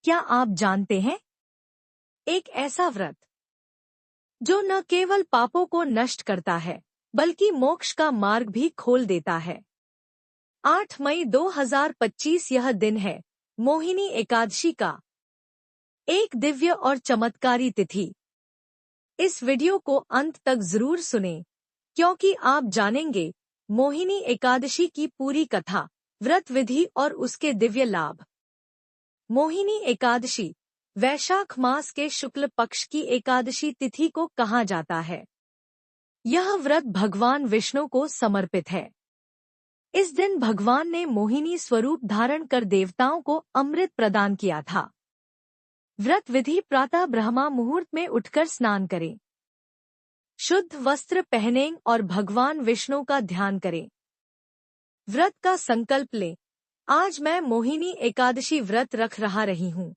क्या आप जानते हैं, एक ऐसा व्रत जो न केवल पापों को नष्ट करता है बल्कि मोक्ष का मार्ग भी खोल देता है। 8 मई 2025 यह दिन है मोहिनी एकादशी का, एक दिव्य और चमत्कारी तिथि। इस वीडियो को अंत तक जरूर सुनें, क्योंकि आप जानेंगे मोहिनी एकादशी की पूरी कथा, व्रत विधि और उसके दिव्य लाभ। मोहिनी एकादशी वैशाख मास के शुक्ल पक्ष की एकादशी तिथि को कहा जाता है। यह व्रत भगवान विष्णु को समर्पित है। इस दिन भगवान ने मोहिनी स्वरूप धारण कर देवताओं को अमृत प्रदान किया था। व्रत विधि: प्रातः ब्रह्मा मुहूर्त में उठकर स्नान करें, शुद्ध वस्त्र पहनें और भगवान विष्णु का ध्यान करें। व्रत का संकल्प लें, आज मैं मोहिनी एकादशी व्रत रख रही हूँ।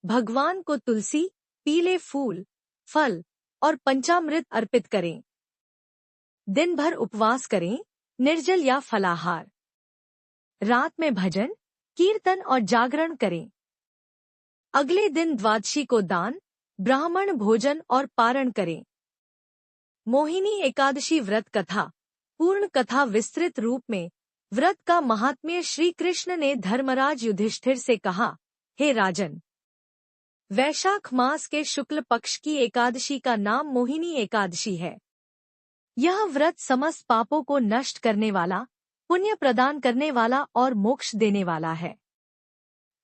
भगवान को तुलसी, पीले फूल, फल और पंचामृत अर्पित करें। दिन भर उपवास करें, निर्जल या फलाहार। रात में भजन, कीर्तन और जागरण करें। अगले दिन द्वादशी को दान, ब्राह्मण भोजन और पारण करें। मोहिनी एकादशी व्रत कथा। पूर्ण कथा विस्तृत रूप में। व्रत का महात्म्य: श्री कृष्ण ने धर्मराज युधिष्ठिर से कहा, हे राजन, वैशाख मास के शुक्ल पक्ष की एकादशी का नाम मोहिनी एकादशी है। यह व्रत समस्त पापों को नष्ट करने वाला, पुण्य प्रदान करने वाला और मोक्ष देने वाला है।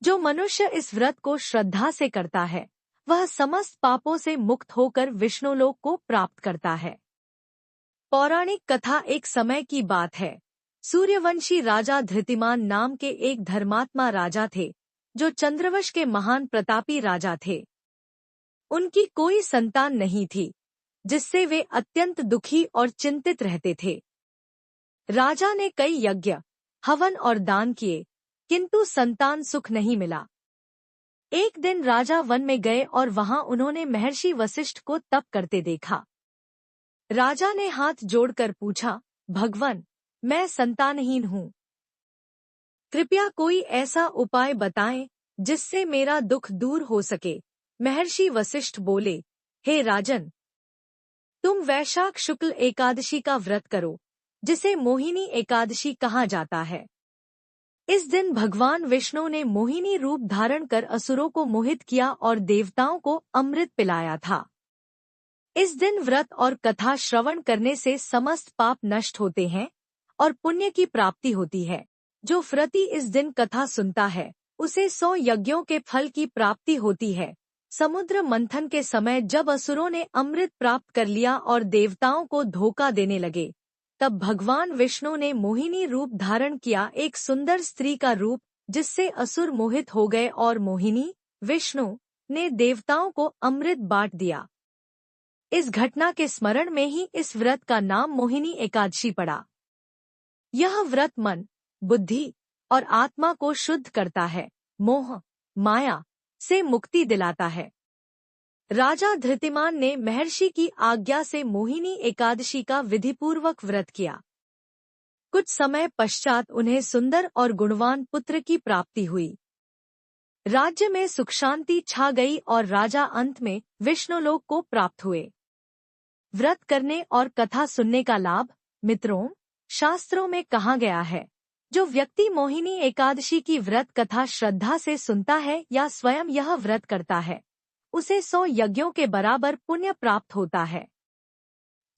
जो मनुष्य इस व्रत को श्रद्धा से करता है, वह समस्त पापों से मुक्त होकर विष्णुलोक को प्राप्त करता है। पौराणिक कथा: एक समय की बात है, सूर्यवंशी राजा धृतिमान नाम के एक धर्मात्मा राजा थे, जो चंद्रवंश के महान प्रतापी राजा थे। उनकी कोई संतान नहीं थी, जिससे वे अत्यंत दुखी और चिंतित रहते थे। राजा ने कई यज्ञ, हवन और दान किए, किंतु संतान सुख नहीं मिला। एक दिन राजा वन में गए और वहां उन्होंने महर्षि वशिष्ठ को तप करते देखा। राजा ने हाथ जोड़कर पूछा, भगवन, मैं संतानहीन हूँ, कृपया कोई ऐसा उपाय बताएं जिससे मेरा दुख दूर हो सके। महर्षि वशिष्ठ बोले, हे राजन, तुम वैशाख शुक्ल एकादशी का व्रत करो, जिसे मोहिनी एकादशी कहा जाता है। इस दिन भगवान विष्णु ने मोहिनी रूप धारण कर असुरों को मोहित किया और देवताओं को अमृत पिलाया था। इस दिन व्रत और कथा श्रवण करने से समस्त पाप नष्ट होते हैं और पुण्य की प्राप्ति होती है। जो व्रती इस दिन कथा सुनता है, उसे 100 यज्ञों के फल की प्राप्ति होती है। समुद्र मंथन के समय जब असुरों ने अमृत प्राप्त कर लिया और देवताओं को धोखा देने लगे, तब भगवान विष्णु ने मोहिनी रूप धारण किया, एक सुंदर स्त्री का रूप, जिससे असुर मोहित हो गए और मोहिनी, विष्णु, ने देवताओं को अमृत बांट दिया। इस घटना के स्मरण में ही इस व्रत का नाम मोहिनी एकादशी पड़ा। यह व्रत मन, बुद्धि और आत्मा को शुद्ध करता है, मोह, माया से मुक्ति दिलाता है। राजा धृतिमान ने महर्षि की आज्ञा से मोहिनी एकादशी का विधिपूर्वक व्रत किया। कुछ समय पश्चात उन्हें सुंदर और गुणवान पुत्र की प्राप्ति हुई। राज्य में सुख शांति छा गई और राजा अंत में विष्णुलोक को प्राप्त हुए। व्रत करने और कथा सुनने का लाभ। मित्रों, शास्त्रों में कहा गया है, जो व्यक्ति मोहिनी एकादशी की व्रत कथा श्रद्धा से सुनता है या स्वयं यह व्रत करता है, उसे 100 यज्ञों के बराबर पुण्य प्राप्त होता है।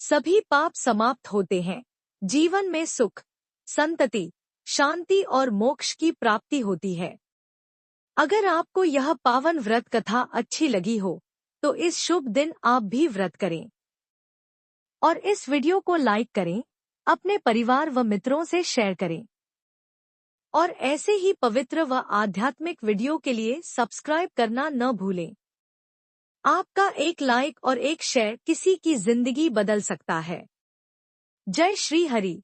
सभी पाप समाप्त होते हैं, जीवन में सुख, संतति, शांति और मोक्ष की प्राप्ति होती है। अगर आपको यह पावन व्रत कथा अच्छी लगी हो, तो इस शुभ दिन आप भी व्रत करें और इस वीडियो को लाइक करें, अपने परिवार व मित्रों से शेयर करें और ऐसे ही पवित्र व आध्यात्मिक वीडियो के लिए सब्सक्राइब करना न भूलें। आपका एक लाइक और एक शेयर किसी की जिंदगी बदल सकता है। जय श्री हरि।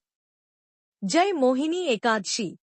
जय मोहिनी एकादशी।